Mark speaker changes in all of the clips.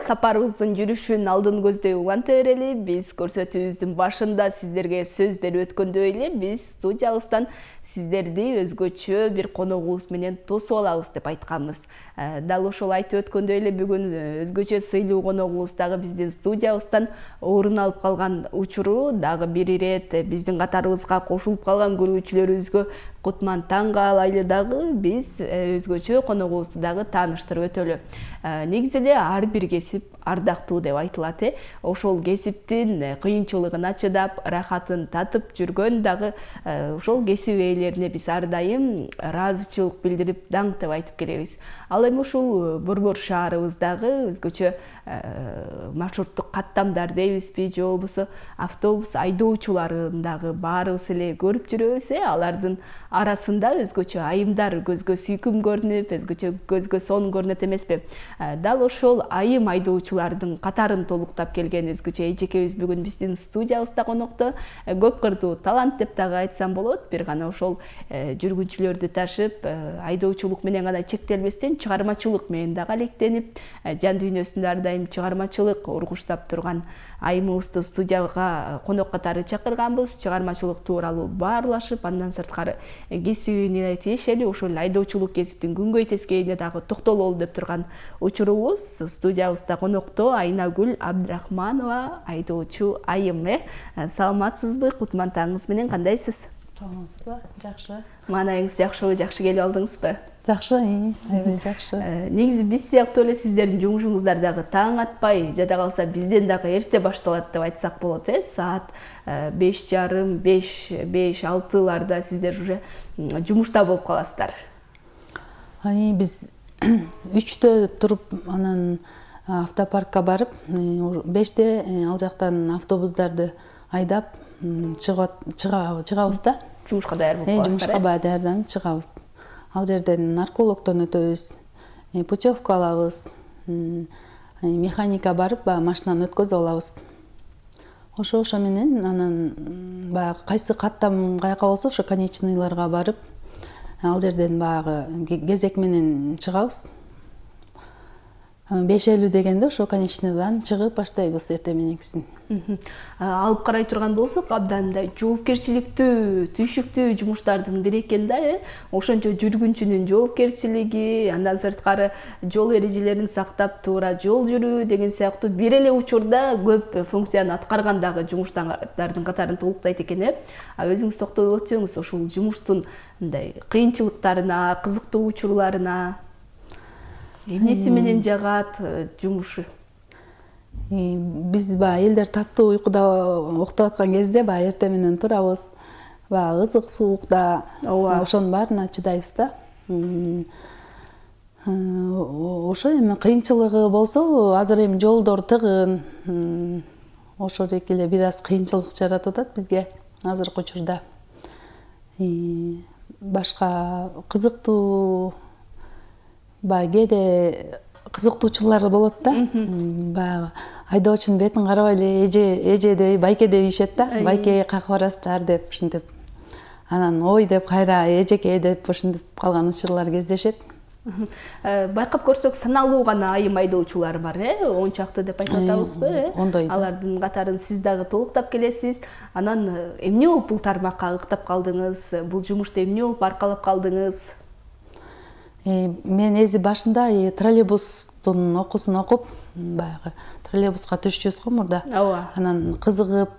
Speaker 1: сапарыбыздын жүрүшүн алдын көздөй уланта берели. Биз көрсөтүүбүздүн башында сиздерге сөз берип өткөндөй эле биз студиябыздан сиздерди өзгөчө бир коногубуз менен тосуп алабыз деп айтканбыз. Дал ошол айтып өткөндөй эле бүгүн өзгөчө сыйлуу коногубуз дагы биздин студиябыздан орун алып калган учуру дагы бир ирет биздин катарыбызга кошулуп калган көрүүчүлөрүбүзгө кутман таң каалайлы дагы биз өзгөчө коногубузду дагы тааныштырып өтөлү. Негизи эле ар бир кесип ардактуу деп айтылат. Ошол кесиптин кыйынчылыгына чыдап, рахатын татып жүргөн дагы ошол кесип ээлерине биз ар дайым ыраазычылык билдирип даңк деп айтып келебиз. Ал эми ушул Борбор шаарыбыздагы өзгөчө маршруттук каттамдар дейбизби, же болбосо автобус айдоочуларын дагы баарыбыз эле көрүп жүрөбүз. Алардын арасында өзгөчө айымдар көзгө сүйкүм көрүнүп, өзгөчө көзгө сонун көрүнөт эмеспи? Дал ошол айым айдоочулардын катарын толуктап келген өзгөчө эжекебиз бүгүн биздин студиябызда конокто. Көп кырдуу талант деп дагы айтсам болот. Бир гана ошол жүргүнчүлөрдү ташып, айдоочулук менен гана чектелбестен чыгармачылык менен дагы алектенип, жан дүйнөсүндө ар дайым чыгармачылык ургуштап турган айымыбызды студияга конок катары чакырганбыз. Чыгармачылык тууралуу баарлашып, андан сырткары кесибине тиешелүү ошол айдоочулук кесиптин күнгөй тескейине дагы токтололу деп турган учурубуз. Студиябызда конокто Айнагүл Абдрахманова, айдоочу айым. Саламатсызбы? Кутман таңыңыз менен, кандайсыз?
Speaker 2: Саламатсызбы? Жакшы.
Speaker 1: Маанайыңыз жакшыбы? Жакшы келип алдыңызбы?
Speaker 2: Жакшы, аябай жакшы.
Speaker 1: Негизи биз сыяктуу эле сиздердин жумушуңуздар дагы таң атпай, жада калса бизден дагы эрте башталат деп айтсак болот. Саат 5:30, 5-6ларда сиздер уже жумушта болуп каласыздар.
Speaker 2: Биз 3-тө туруп, анан автопаркка барып, 5-те ал жактан автобустарды айдап чыгабыз да.
Speaker 1: Жумушка даяр болуп каласыздар.
Speaker 2: Жумушка даярданып чыгабыз. Ал жерден наркологдон өтөбүз, путевка алабыз, механика барып, машинаны өткөзүп алабыз. Ошо менен анан кайсы каттам каяка болсо, ошо конечныйларга барып, ал жерден кезек менен чыгабыз. 5:50 дегенде ошо конечныйдан чыгып баштайбыз эртең мененкисин.
Speaker 1: Алып карай турган болсок, абдан да жоопкерчиликтүү, түйшүктүү жумуштардын бири экен да. Ошончо жүргүнчүнүн жоопкерчилиги, андан сырткары жол эрежелерин сактап туура жол жүрүү деген сыяктуу бир эле учурда көп функцияны аткарган дагы жумуштардын катарын толуктайт экен. Өзүңүз токтолуп өтсөңүз ушул жумуштун мындай кыйынчылыктарына, кызыктуу учурларына, эмнеси менен жагат жумушу?
Speaker 2: Биз элдер таттуу уйкуда уктап аткан кезде эртең менен турабыз. Ызык суукта ошонун баарына чыдайбыз да. Ошо эми кыйынчылыгы болсо, азыр эми жолдор тыгын. Ошол эле бир аз кыйынчылык жаратып атат бизге азыркы учурда. Башка кызыктуу кээде кызыктуучулар болот да. Айдоочунун бетин карабай эле эжедей, байкедей ийишет да. Байке каяка барасыздар деп ушинтип. Анан ой деп кайра эжеке деп ушинтип калган учурлар кездешет.
Speaker 1: Байкап көрсөк, саналуу гана айым айдоочулар бар, 10 чакты деп айтып атабызбы? Алардын катарын сиз дагы толуктап келесиз. Анан эмне болуп бул тармакка ыктап калдыңыз? Бул жумушта эмне болуп аркалап калдыңыз?
Speaker 2: Мен башында троллейбустун окуусун окуп, троллейбуска түшчүбүз го мурда. Анан кызыгып,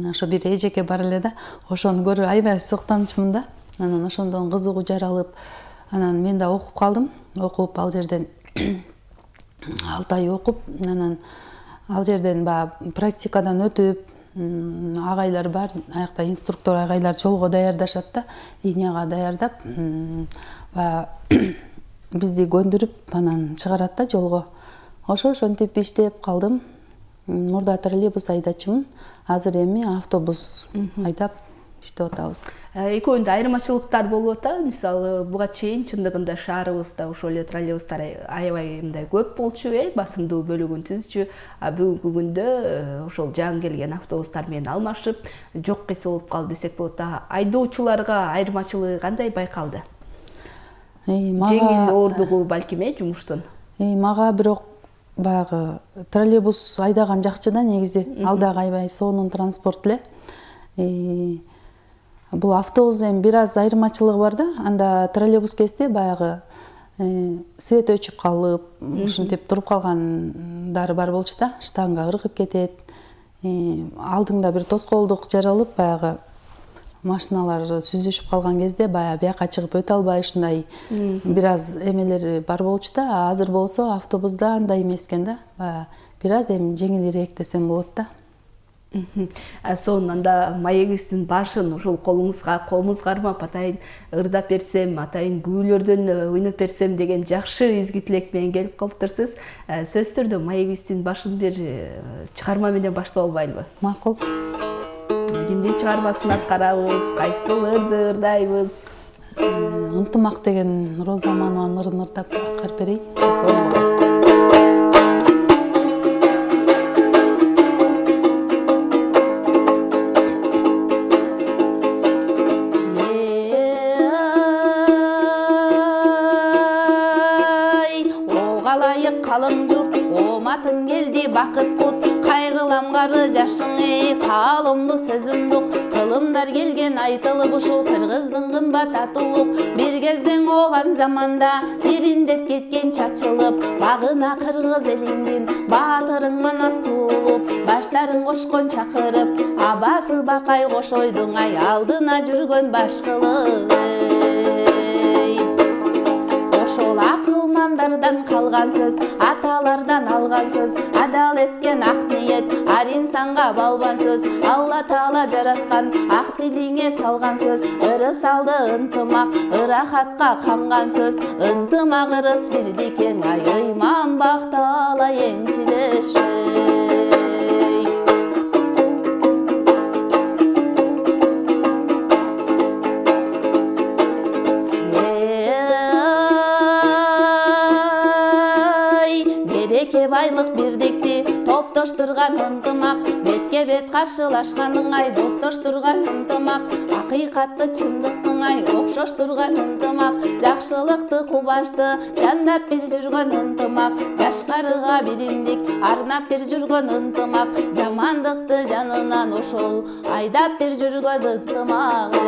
Speaker 2: ошо бир эжеке бар эле да, ошону көрүп аябай суктанчумун да. Анан ошондон кызыгуу жаралып, анан мен да окуп калдым. Окуп, ал жерден 6 ай окуп, анан ал жерден практикадан өтүп, агайлар бар, аякта инструктор агайлар жолго даярдашат да, линияга даярдап, бизди көндүрүп, анан чыгарат да жолго. Ошентип иштеп калдым. Мурда троллейбус айдачумун. Азыр эми автобус айдап иштеп атабыз.
Speaker 1: Экөөндө айырмачылыктар болуп атат. Мисалы, буга чейин чындыгында шаарыбызда ошол эле троллейбустар аябай мындай көп болчу, басымдуу бөлүгүн түзчү. Бүгүнкү күндө ошол жаңы келген автобустар менен алмашып, жок кеси болуп калды десек болот. Айдоочуларга айырмачылыгы кандай байкалды? Жеңил оордугу балким жумуштун.
Speaker 2: Мага бирок баягы троллейбус айдаган жакчы да негизи, ал дагы аябай сонун транспорт эле. Бул автобус эми бир аз айырмачылыгы бар да. Анда троллейбус кезде баягы свет өчүп калып, ушинтип туруп калгандары бар болчу да, штанга ыргып кетет. Алдыңда бир тоскоолдук жаралып, баягы машиналар сүзүшүп калган кезде баягы бияка чыгып өтө албай ушундай бир аз эмелер бар болчу да. Азыр болсо автобуста андай эмес экен да. Баягы бир аз эми жеңилирээк десем болот да.
Speaker 1: Сонун анда маегибиздин башын ушул колуңузга кармап, атайын ырдап берсем, атайын күбөлөрдөн ойноп берсем деген жакшы изги тилек менен келип калыптырсыз. Сөзсүз түрдө маегибиздин башын бир чыгарма менен баштап албайлыбы?
Speaker 2: Макул.
Speaker 1: Кимдин чыгармасын аткарабыз, кайсыл ырды ырдайбыз?
Speaker 2: Ынтымак деген Роза Аманованын ырын ырдап аткарып берейин.
Speaker 1: Сонун болот.
Speaker 3: Kalın jurt, omatın geldi bakıt kut. Kayrılam karı yaşın kalımdı sözümdük. Kılımdar gelgen aytılıp uşul kırgızdın kımbat atılık. Bir gezden oğan zamanda birindep ketken çaçılıp. Bağına kırgız elindin batırın manas tuğulup. Başların koşkon çakırıp, abası bakay koşoydun ay aldına жүрgön başkılıp. Ошол акылмандардан калган сөз, аталардан алган сөз, адалеткен ак ниет, ар инсанга балбан сөз, Алла Таала жараткан ак тилиңе салган сөз, ырыс алды ынтымак, ырахатка канган сөз, ынтымак ырыс бирдикең ай ыйман бактала энчилешей. Байлык бирдикти топтоштурган ынтымак, бетке бет каршылашканың ай достоштурган ынтымак, акыйкатты чындыктың ай окшоштурган ынтымак, жакшылыкты кубанычты жандап бир жүргөн ынтымак, жашкарыга биримдик арнап бир жүргөн ынтымак, жамандыкты жанынан ошол айдап бир жүргөн ынтымак.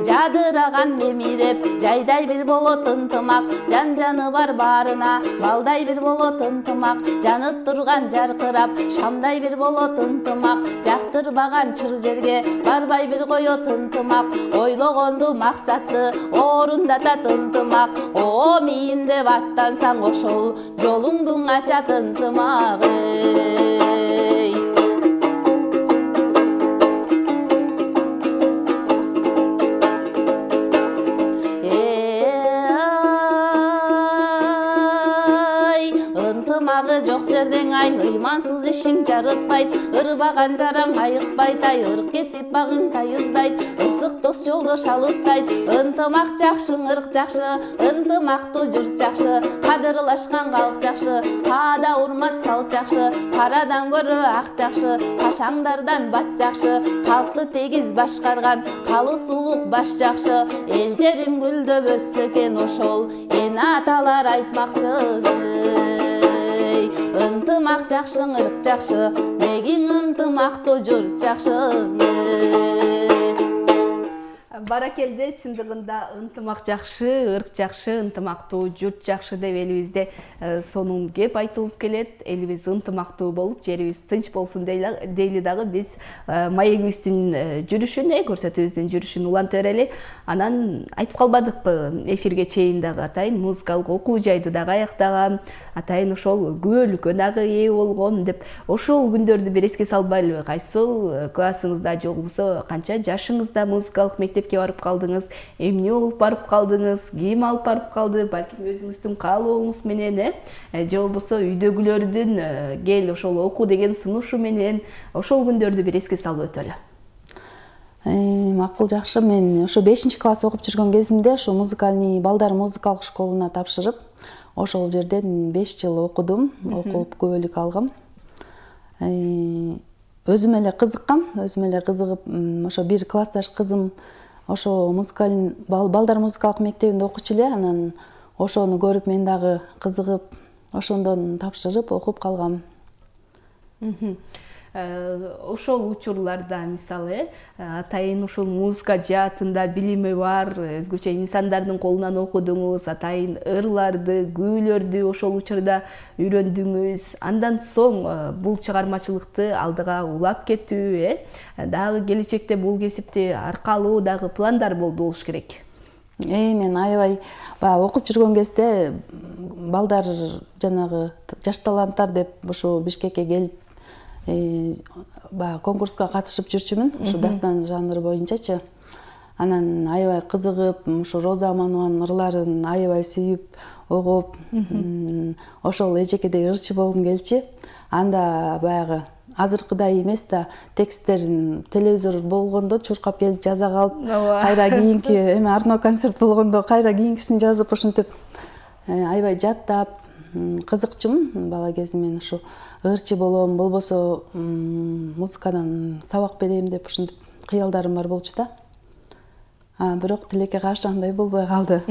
Speaker 3: Жадыраган мемиреп, жайдай бир болот ынтымак, жан-жаны бар баарына, балдай бир болот ынтымак, жанып турган жаркырап, шамдай бир болот ынтымак, жактырбаган чыр жерге барбай бир коет ынтымак, ойлогонду максатты орундатат ынтымак, о мейин деп аттансаң ошол жолуңду ачат ынтымак. Жок жерден ай ыймансыз ишиң жарытпайт, ырбаган жараң айыкпайт ай, ырк кетип багың тайыздайт, ысык дос жолдош алыстайт, ынтымак жакшы, ырк жакшы, ынтымактуу журт жакшы, кадырлашкан калк жакшы, каада урмат салт жакшы, карадан көрө ак жакшы, кашаңдардан бат жакшы, калкты тегиз башкарган калыс улук баш жакшы, эл жерим гүлдөп өссө экен ошол эне аталар айтмакчы. Ынтымак жакшы, ырк жакшы, дегиң ынтымактуу журт жакшы.
Speaker 1: Баракелде, чындыгында ынтымак жакшы, ырк жакшы, ынтымактуу журт жакшы деп элибизде сонун кеп айтылып келет. Элибиз ынтымактуу болуп, жерибиз тынч болсун дейли дагы биз маегибиздин жүрүшүн, көрсөтүүбүздүн жүрүшүн уланта берели. Анан айтып калбадыкпы эфирге чейин дагы атайын музыкалык окуу жайды дагы аяктагам, атайын ошол күбөлүккө дагы ээ болгом деп ошол күндөрдү бир эске салбайлыбы? Кайсыл классыңызда же болбосо канча жашыңызда музыкалык мектепке барып калдыңыз, эмне болуп барып калдыңыз, ким алып барып калды, балким өзүңүздүн каалооңуз менен, же болбосо үйдөгүлөрдүн кел ошол окуу деген сунушу менен ошол күндөрдү бир эске салып өтөлү.
Speaker 2: Макул, жакшы. Мен ошо 5-класс окуп жүргөн кезимде ошо музыкальный балдар музыкалык школуна тапшырып, ошол жерден 5 жыл окудум, окуп күбөлүк алгам. Өзүм эле кызыгып, ошо бир классташ кызым ошо балдар музыкалык мектебинде окучу эле, анан ошону көрүп мен дагы кызыгып ошондон тапшырып окуп калгам.
Speaker 1: Ошол учурларда мисалы атайын ушул музыка жаатында билими бар өзгөчө инсандардын колунан окудуңуз, атайын ырларды, күүлөрдү ошол учурда үйрөндүңүз. Андан соң бул чыгармачылыкты алдыга улап кетүү, дагы келечекте бул кесипти аркалуу дагы пландар болду болуш керек.
Speaker 2: Мен аябай баягы окуп жүргөн кезде балдар жанагы жаш таланттар деп ушу Бишкекке келип конкурска катышып жүрчүмүн, ушу дастан жанры боюнчачы. Анан аябай кызыгып, ушу Роза Аманованын ырларын аябай сүйүп, угуп, ошол эжекедей ырчы болгум келчи. Анда баягы азыркыдай эмес да, тексттерин телевизор болгондо чуркап келип жаза калып, кайра кийинки эме арноо концерт болгондо кайра кийинкисин жазып ошентип аябай жаттап кызыкчумун бала кезимден. Ушу ырчы болом, болбосо музыкадан сабак берем деп ушинтип кыялдарым бар болчу да. Бирок тилекке каршы андай болбой калды.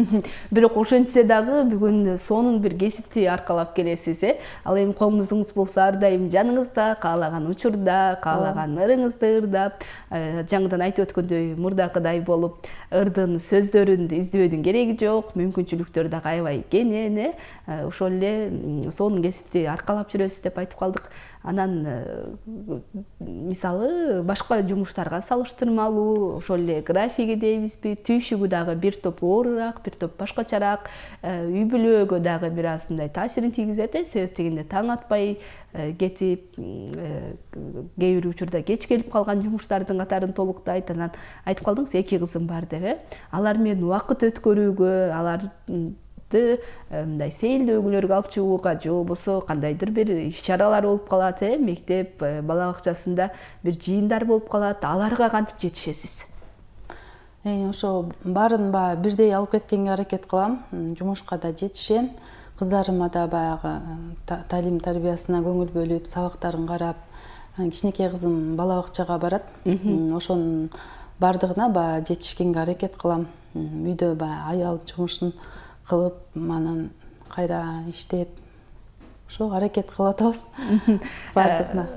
Speaker 1: Бирок ошентсе дагы бүгүн сонун бир кесипти аркалап келесиз, Ал эми комузуңуз болсо ар дайым жаныңызда, каалаган учурда, каалаган ырыңызды ырдап, жаңыдан айтып өткөндөй мурдакыдай болуп, ырдын сөздөрүн издебөдүн кереги жок, мүмкүнчүлүктөр дагы аябай кенен, ошол эле сонун кесипти аркалап жүрөсүз деп айтып калдык. Анан мисалы башка жумуштарга салыштырмалуу, ошол эле графиги дейбизби, түйшүгү дагы бир топ оорураак, бир топ башкачараак, үй бүлөгө дагы бир аз мындай таасирин тийгизет, себеп дегенде таң атпай кетип, кээ бир учурда кеч келип калган жумуштардын катарын толуктайт. Анан айтып калдыңыз 2 кызым бар деп, алар менен убакыт өткөрүүгө, мындай сейилдөөгүлөргө алып чыгууга же болбосо кандайдыр бир иш-чаралар болуп калат, мектеп, бала бакчасында бир жыйындар болуп калат, аларга кантип жетишесиз?
Speaker 2: Ошо баарын бирдей алып кеткенге аракет кылам. Жумушка да жетишем, кыздарыма да баягы талим тарбиясына көңүл бөлүп, сабактарын карап, кичинекей кызым бала бакчага барат. Ошонун бардыгына жетишкенге аракет кылам. Үйдө аял жумушун кылып, анан кайра иштеп, ошо аракет кылып атабыз бардыгына.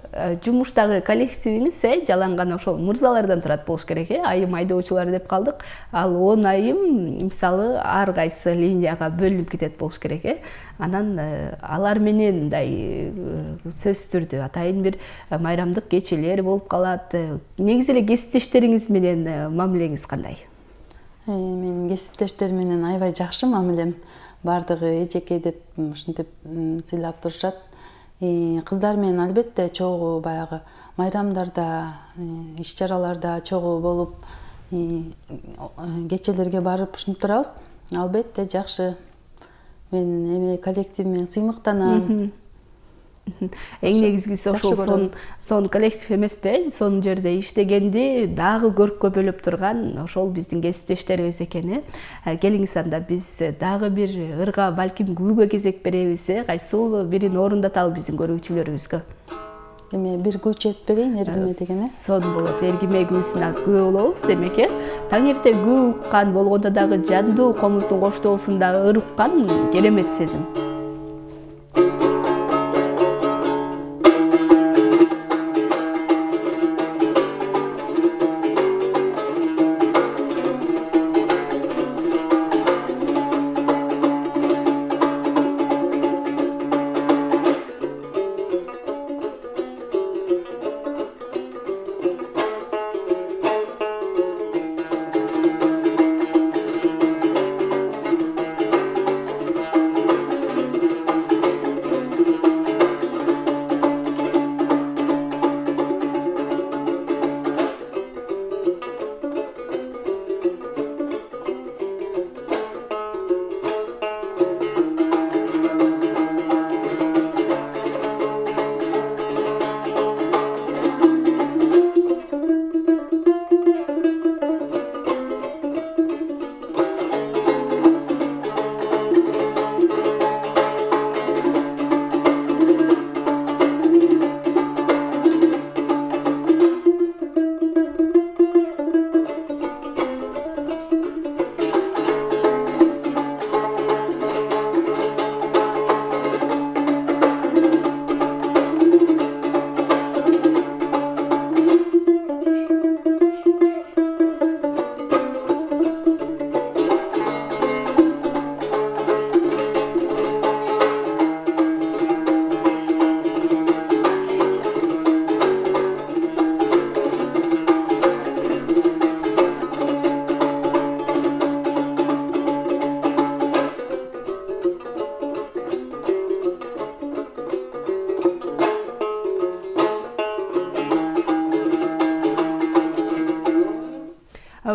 Speaker 1: Жумуштагы коллективиңиз жаланган ошол мырзалардан турат болуш керек, айым айдоочулар деп калдык. Ал 10 айым мисалы ар кайсы линияга бөлүнүп кетет болуш керек. Анан алар менен мындай сөзсүз түрдө атайын бир майрамдык кечелер болуп калат. Негизи эле кесиптештериңиз менен мамилеңиз кандай?
Speaker 2: Мен кесиптештерим менен аябай жакшы мамилем. Бардыгы эжеке деп ушинтип сыйлап турушат. Кыздар менен албетте чогуу баягы майрамдарда, иш-чараларда чогуу болуп, кечелерге барып ушинтип турабыз. Албетте жакшы. Мен коллектив менен сыймыктанам.
Speaker 1: Эң негизгиси ошол сонун коллектив эмеспи? Сонун жерде иштегенди дагы көрккө бөлүп турган ошол биздин кесиптештерибиз экен. Келиңиз анда биз дагы бир ырга, балким күүгө кезек беребиз. Кайсыл бирин орундаталы биздин көрүүчүлөрүбүзгө.
Speaker 2: Эми бир күү чет берейин, эргиме деген.
Speaker 1: Сонун болот. Эргиме күүсүн аз күбө болобуз демек. Таң эрте күү уккан болгондо дагы жандуу комуздун коштоосунда ыр уккан керемет сезим.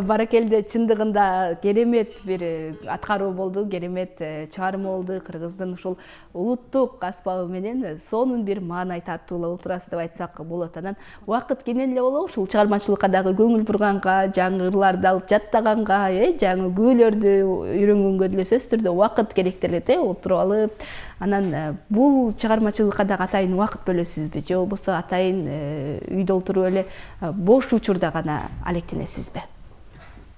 Speaker 1: Баракелде, чындыгында керемет бир аткаруу болду, керемет чыгарма болду. Кыргыздын ушул улуттук аспабы менен сонун бир маанай тартуулап отурасыз деп айтсак болот. Анан убакыт кенен эле болобу ушул чыгармачылыкка дагы көңүл бурганга, жаңы ырларды алып жаттаганга, жаңы күйлөрдү үйрөнгөнгө деле сөзсүз түрдө убакыт керектелет, отуруп алып. Анан бул чыгармачылыкка дагы атайын убакыт бөлөсүзбү же болбосо атайын үйдө отуруп эле бош учурда гана алектенесизби?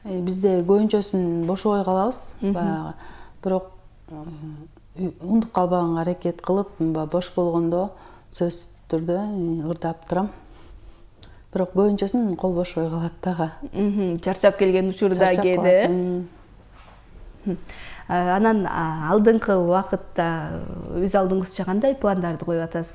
Speaker 2: Бизде көбүнчөсүн бошобой калабыз. Баягы бирок унутуп калбаганга аракет кылып, бош болгондо сөзсүз түрдө ырдап турам. Бирок көбүнчөсүн кол бошобой калат дагы.
Speaker 1: Чарчап келген учурда кээде. Анан алдыңкы убакытта өз алдыңызча кандай пландарды коюп атасыз?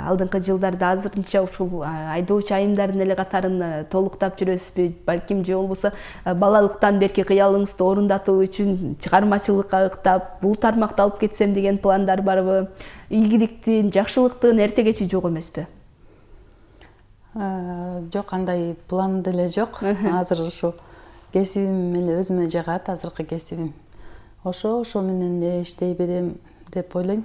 Speaker 1: Алдыңкы жылдарда азырынча ушул айдоочу айымдардын эле катарын толуктап жүрөсүзбү? Балким же болбосо балалыктан берки кыялыңызды орундатуу үчүн чыгармачылыкка ыктап, бул тармакты алып кетсем деген пландар барбы? Ийгиликтин, жакшылыктын эртегечи жок эмеспи?
Speaker 2: Жок, андай план деле жок. Азыр ушу кесибим эле өзүмө жагат, азыркы кесибим. Ошо менен иштей берем деп ойлойм.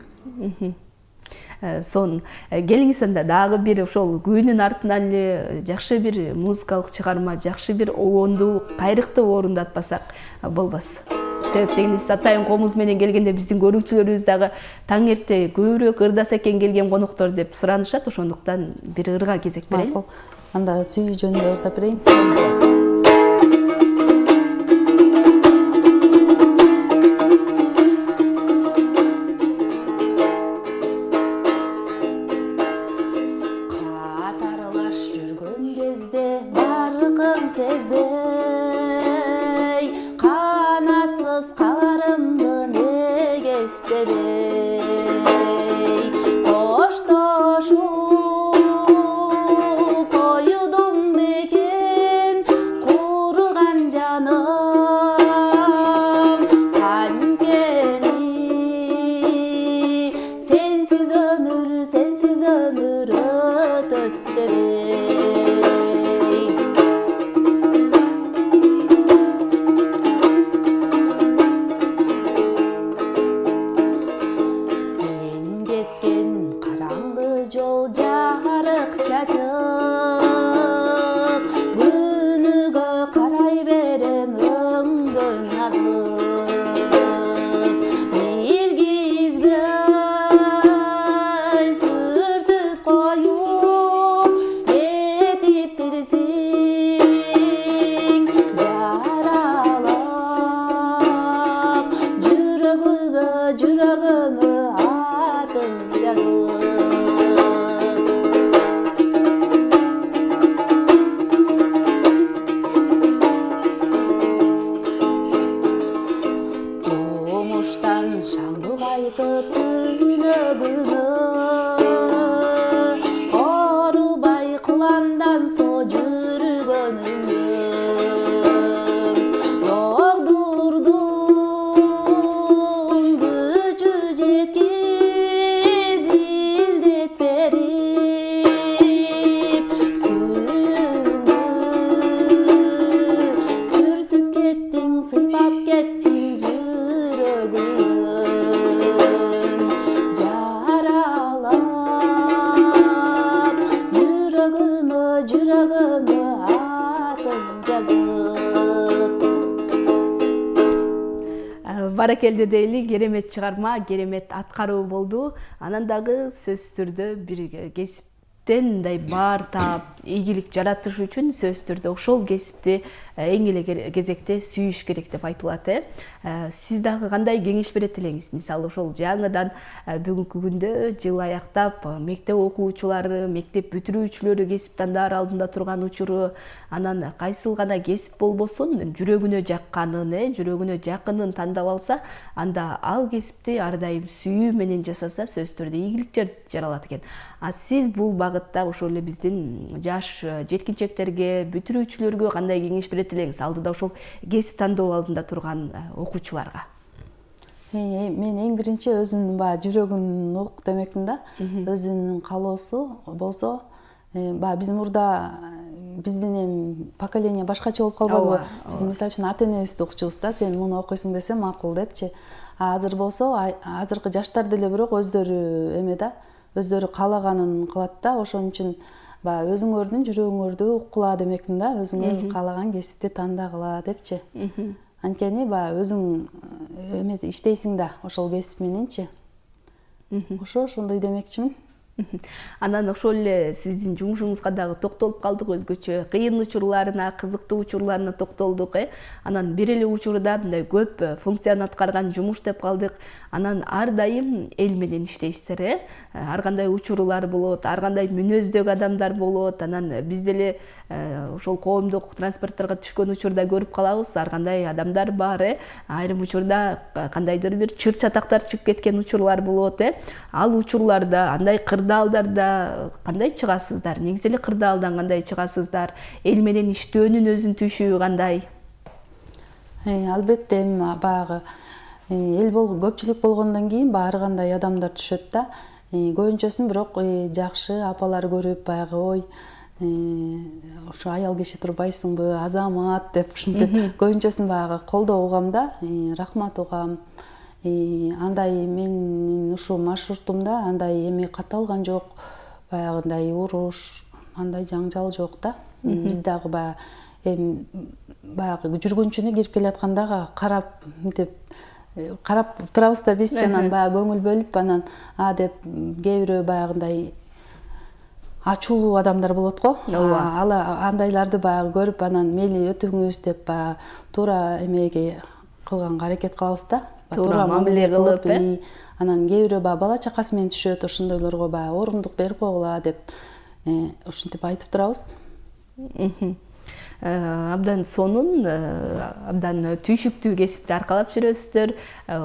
Speaker 1: Сон келиңиз анда дагы бир ошол күүнүн артынан эле жакшы бир музыкалык чыгарма, жакшы бир обондуу, кайрыктуу орундатпасак болбос. Себеп дегенибиз атайын комуз менен келгенде биздин көрүүчүлөрүбүз дагы таң эрте көбүрөөк ырдаса экен келген коноктор деп суранышат. Ошондуктан бир ырга кезек берели.
Speaker 2: Анда сүйүү жөнүндө ырдап берейин.
Speaker 1: Баракелде дейли, керемет чыгарма, керемет аткаруу болду. Анан дагы сөзсүз түрдө бир кесиптен мындай баар таап, ийгилик жаратыш үчүн сөзсүз түрдө ошол кесипти эң эле кезекте сүйүш керек деп айтылат. Сиз дагы кандай кеңеш берет элеңиз? Мисалы ошол жаңыдан бүгүнкү күндө жыл аяктап мектеп окуучулары, мектеп бүтүрүүчүлөрү кесип тандаар алдында турган учуру, анан кайсыл гана кесип болбосун жүрөгүнө жакканын, жүрөгүнө жакынын тандап алса, анда ал кесипти ар дайым сүйүү менен жасаса сөзсүз түрдө ийгилик жаралат экен. А сиз бул багытта ошол эле биздин жаш жеткинчектерге, бүтүрүүчүлөргө кандай кеңеш берет элеңиз? Алдыда ошол кесип тандоо алдында турган окуучуларга.
Speaker 2: Мен эң биринчи өзүнүн жүрөгүн ук демекмин да. Өзүнүн каалоосу болсо, биз мурда биздин эми поколение башкача болуп калбадыбы? Биз мисалы үчүн ата энебизди укчубуз да, сен муну окуйсуң десе макул депчи. Азыр болсо азыркы жаштар деле бирок өздөрү эме да, өздөрү каалаганын кылат да, ошон үчүн баягы өзүңөрдүн жүрөгүңөрдү уккула демекмин да, өзүңөр каалаган кесипти тандагыла депчи. Анткени баягы өзүң эме иштейсиң да, ошол кесип мененчи. Ошондой демекчимин.
Speaker 1: Анан ошол эле сиздин жумушуңузга дагы токтолуп калдык, өзгөчө кыйын учурларына, кызыктуу учурларына токтолдук. Анан бир эле учурда мындай көп функцияны аткарган жумуш деп калдык. Анан ар дайым эл менен иштейсиздер, ар кандай учурлар болот, ар кандай мүнөздөгү адамдар болот. Анан биз деле ошол коомдук транспортторго түшкөн учурда көрүп калабыз, ар кандай адамдар бар. Айрым учурда кандайдыр бир чыр чатактар чыгып кеткен учурлар болот. Ал учурларда андай кырдаалдарда кандай чыгасыздар? Негизи эле кырдаалдан кандай чыгасыздар? Эл менен иштөөнүн өзүнүн түйшүгү кандай?
Speaker 2: Албетте эми баягы эл көпчүлүк болгондон кийин ар кандай адамдар түшөт да. Көбүнчөсүн бирок жакшы апалар көрүп баягы ой ошо аял киши турбайсыңбы, азамат деп ушинтип көбүнчөсүн баягы колдоо угам да, рахмат угам. Андай менин ушу маршрутумда андай эме катталган жок, баягындай уруш, андай жаңжал жок да. Биз дагы баягы жүргүнчүнү кирип келаткандагы карап турабыз да биз, анан баягы көңүл бөлүп, анан деп кээ бирөө баягындай ачуулуу адамдар болот го. Андайларды баягы көрүп, анан мейли өтүңүз деп баягы туура эмеге кылганга аракет кылабыз да. Туура мамиле кылып, анан кээ бирөө баягы бала чакасы менен түшөт, ошондойлорго баягы орундук берип койгула деп ушинтип айтып турабыз.
Speaker 1: Абдан сонун, абдан түйшүктүү кесипти аркалап жүрөсүздөр.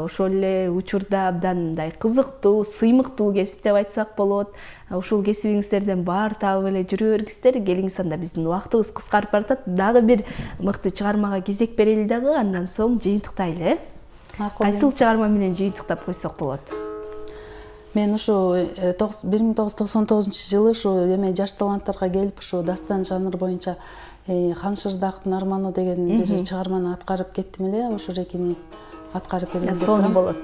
Speaker 1: Ошол эле учурда абдан мындай кызыктуу, сыймыктуу кесип деп айтсак болот. Ушул кесибиңиздерден баары таап эле жүрө бергилиңиздер. Келиңиз, анда биздин убактыбыз кыскарып баратат. Дагы бир мыкты чыгармага кезек берели дагы, андан соң жыйынтыктайлы. Кайсыл чыгарма менен жыйынтыктап койсок болот?
Speaker 2: Мен ушу 1999 жылы ушу эме жаш таланттарга келип, ушу дастан жанры боюнча Хан Шырдактын арманы деген бир чыгарманы аткарып кеттим эле, ошо рекини аткарып берейин деп турам.
Speaker 1: Сонун болот.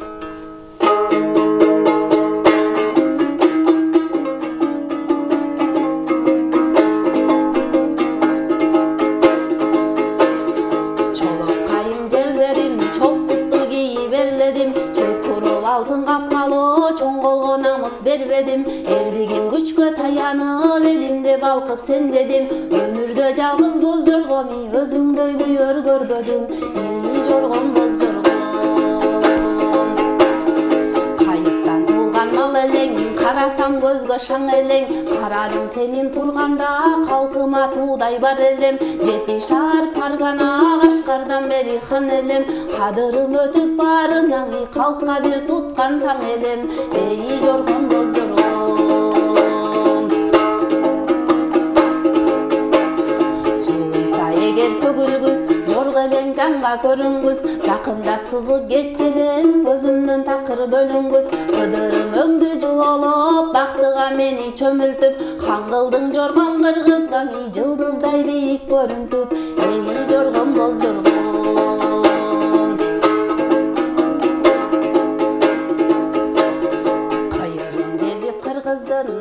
Speaker 3: Чолок кайың жерлерим, чопутту кийип эрледим, чепуруп алтын капкалуу чоңголго намыс бербедим, эрдигим күчкө таянып эдим деп балкып сен дедим, өмүрдө жалгыз боз жоргоми өзүңдөй күйөр көрбөдүм, жоргом боз жоргом. Кайыптан туулган мал элең, карасам көзгө шаң элең, карадым сенин турганда калкыма туудай бар элем, 7 шаар паргана Кашкардан бери хан элем, кадырым өтүп барынан калкка бир туткан таң элем, жоргом боз жоргом. Эгер төгүлгүс, жорго элең жанга көрүнгүс, закымдап сызып кетчелең, көзүмдөн такыр бөлүнгүс, кыдырым өңдү жылолоп, бактыга мени чөмүлтүп, хан кылдың жоргом кыргызган, жылдыздай бийик көрүнтүп, жоргом боз жоргом.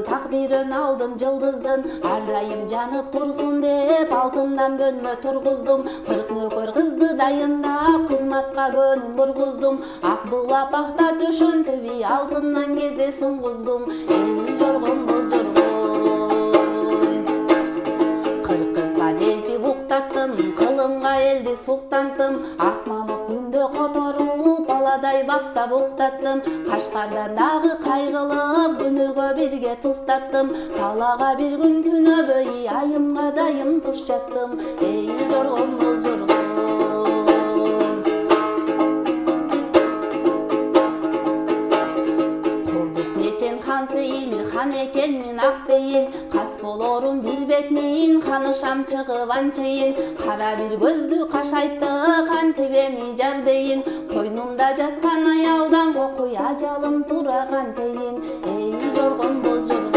Speaker 3: Такбирин алдым жылдыздын, ар дайым жанып турсун деп алтындан бөлмө тургуздум, 40 нөкөр кызды дайындап кызматка көнүм бургуздум, Абдулла пахта төшөнтүбү алтындан кезе суңгуздум, жоргом боз жоргом. 40 кызга желпип уктаттым, кылымга элди суктантым, ак мамык күндө которуп баладай баптап уктаттым, Кашкардан дагы кайрылып күнүгө бирге тустаттым, талага бир күн түнөбөй айымга дайым туш жаттым, жоргом боз жоргом. Курдук нечен хан сейин, хан экенмин ак бейин, кас болорун билбекмин, ханышам чыгып анчейин, кара бир көздү кашайтты кантип эми жар дейин, койнумда жаткан аялдан кокуй ажалым тураган тейин, жоргом боз жоргом.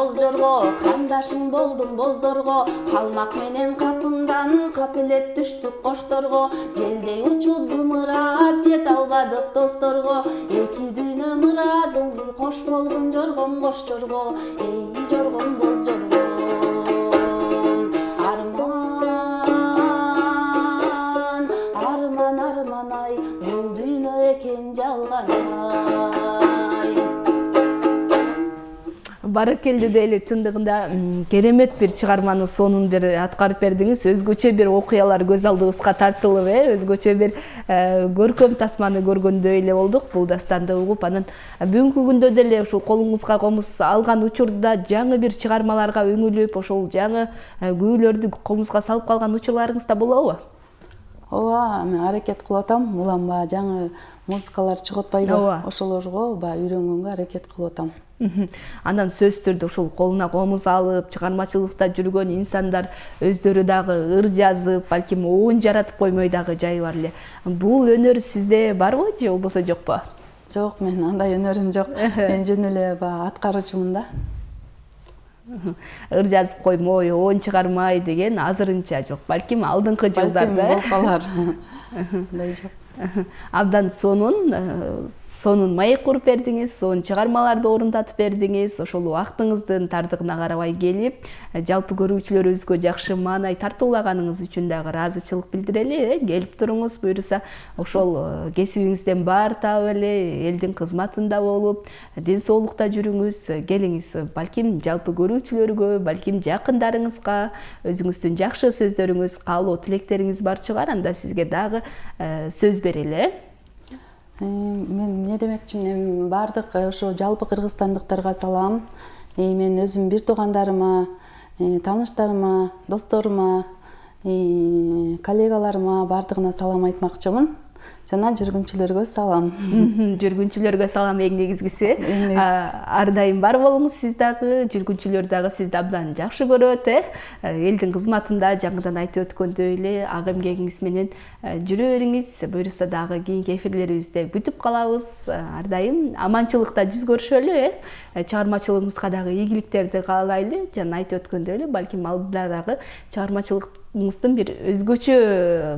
Speaker 3: боз жорго, кандашың болдум боздорго, калмак менен катындан капелет түштүк кошторго, желдей учуп зымырап жете албадык досторго, эки дүйнө мыразың кош болгон жоргом кош жорго, эй жоргом боз жорго. Арман, арман, арман ай, бул дүйнө экен жалган ай.
Speaker 1: Баракелде эле чындыгында керемет бир чыгарманы сонун бир аткарып бердиңиз. Өзгөчө бир окуялар көз алдыбызга тартылып, өзгөчө бир көркөм тасманы көргөндөй эле болдук. Бул дастанды угуп, анан бүгүнкү күндө деле ушул колуңузга комуз алган учурда жаңы бир чыгармаларга өңүлүп, ошол жаңы күүлөрдү комузга салып калган учурларыңыз да болобу?
Speaker 2: Ооба, мен аракет кылып атам. Улам баягы жаңы музыкалар чыгып атпайбы? Ошолорго баягы үйрөнгөнгө аракет кылып атам.
Speaker 1: Андан сөзсүз түрдө ушул колуна комуз алып, чыгармачылыкта жүргөн инсандар өздөрү дагы ыр жазып, балким оюн жаратып коймой дагы жайы бар эле. Бул өнөр сизде барбы же болбосо жокпу?
Speaker 2: Жок, мен андай өнөрүм жок. Мен жөн эле баягы аткаруучумун да.
Speaker 1: Ыр жазып коймой, оюн чыгармай деген азырынча жок. Балким алдыңкы жылдарда.
Speaker 2: Балким болуп калар. Андай жок.
Speaker 1: Абдан сонун маек куруп бердиңиз, сонун чыгармаларды орундатып бердиңиз. Ошол убактыңыздын тардыгына карабай келип, жалпы көрүүчүлөрүбүзгө жакшы маанай тартуулаганыңыз үчүн дагы ыраазычылык билдирели. Келип туруңуз, буюрса ошол кесибиңизден баар таап эле элдин кызматында болуп, ден соолукта жүрүңүз, келиңиз. Балким жалпы көрүүчүлөргө, балким жакындарыңызга өзүңүздүн жакшы сөздөрүңүз, каалоо тилектериңиз бар чыгар, анда сизге дагы сөз берели.
Speaker 2: Мен не демекчимин, баардык ошо жалпы кыргызстандыктарга салам. Мен өзүм бир туугандарыма, тааныштарыма, досторума, коллегаларыма баардыгына салам айтмакчымын. Жана жүргүнчүлөргө салам.
Speaker 1: Жүргүнчүлөргө салам эң негизгиси. Ар дайым бар болуңуз сиз дагы, жүргүнчүлөр дагы сизди абдан жакшы көрөт, элдин кызматында жаңыдан айтып өткөндөй эле ак эмгегиңиз менен жүрө бериңиз. Буюрса дагы кийинки эфирлерибизде күтүп калабыз. Ар дайым аманчылыкта жүз көрүшөлү, чыгармачылыгыңызга дагы ийгиликтерди каалайлы. Жана айтып өткөндөй эле, балким алдыда дагы чыгармачылыгыңыздын бир өзгөчө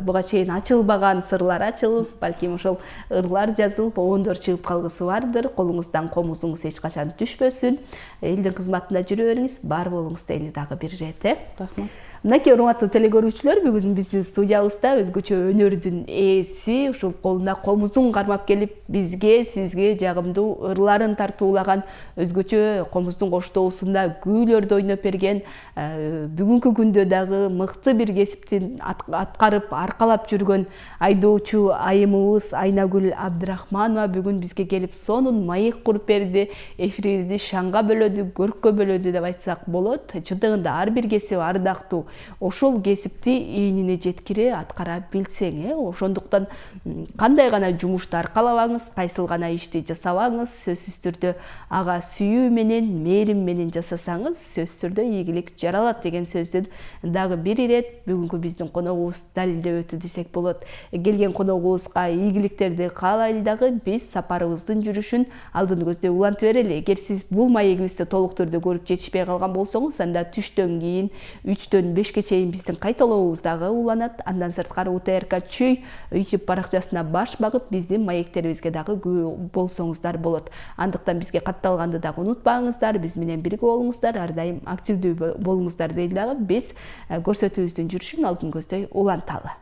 Speaker 1: буга чейин ачылбаган сырлары ачылып, балким ошол ырлар жазылып, оюндар чыгып калгысы бардыр. Колуңуздан комузуңуз эч качан түшпөсүн. Элдин кызматында жүрө бериңиз, бар болуңуз дейли дагы бир ирет.
Speaker 2: Рахмат.
Speaker 1: Мынакей урматтуу телекөрүүчүлөр, бүгүн биздин студиябызда өзгөчө өнөрдүн ээси, ушул колуна комузун кармап келип, бизге, сизге жагымдуу ырларын тартуулаган, өзгөчө комуздун коштоосунда күүлөрдү ойноп берген, бүгүнкү күндө дагы мыкты бир кесипти аткарып, аркалап жүргөн айдоочу айымыбыз Айнагүл Абдрахманова бүгүн бизге келип сонун маек куруп берди. Эфирибизди шаңга бөлөдү, көрккө бөлөдү деп айтсак болот. Чындыгында ар бир кесип ардактуу. Ошол кесипти ийнине жеткире аткара билсең, ошондуктан кандай гана жумушту аркалабаңыз, кайсыл гана ишти жасабаңыз, сөзсүз түрдө ага сүйүү менен, мээрим менен жасасаңыз, сөзсүз түрдө ийгилик жаралат деген сөздүн дагы бир ирет бүгүнкү биздин коногубуз далилдеп өтү десек болот. Келген коногубузга ийгиликтерди каалайлы дагы биз сапарыбыздын жүрүшүн алдын көздөй улантып берели. Эгер сиз бул маегибизди толук түрдө көрүп жетишпей калган болсоңуз, анда түштөн кийин 3-төн 5-ке чейин биздин кайталообуз дагы уланат. Андан сырткары УТРК Чүй YouTube баракчасына баш багып, биздин маектерибизге дагы күбө болсоңуздар болот. Андыктан бизге катталганды дагы унутпаңыздар, биз менен бирге болуңуздар, ар дайым активдүү болуңуздар дейли дагы биз көрсөтүүбүздүн жүрүшүн алдын көздөй уланталы.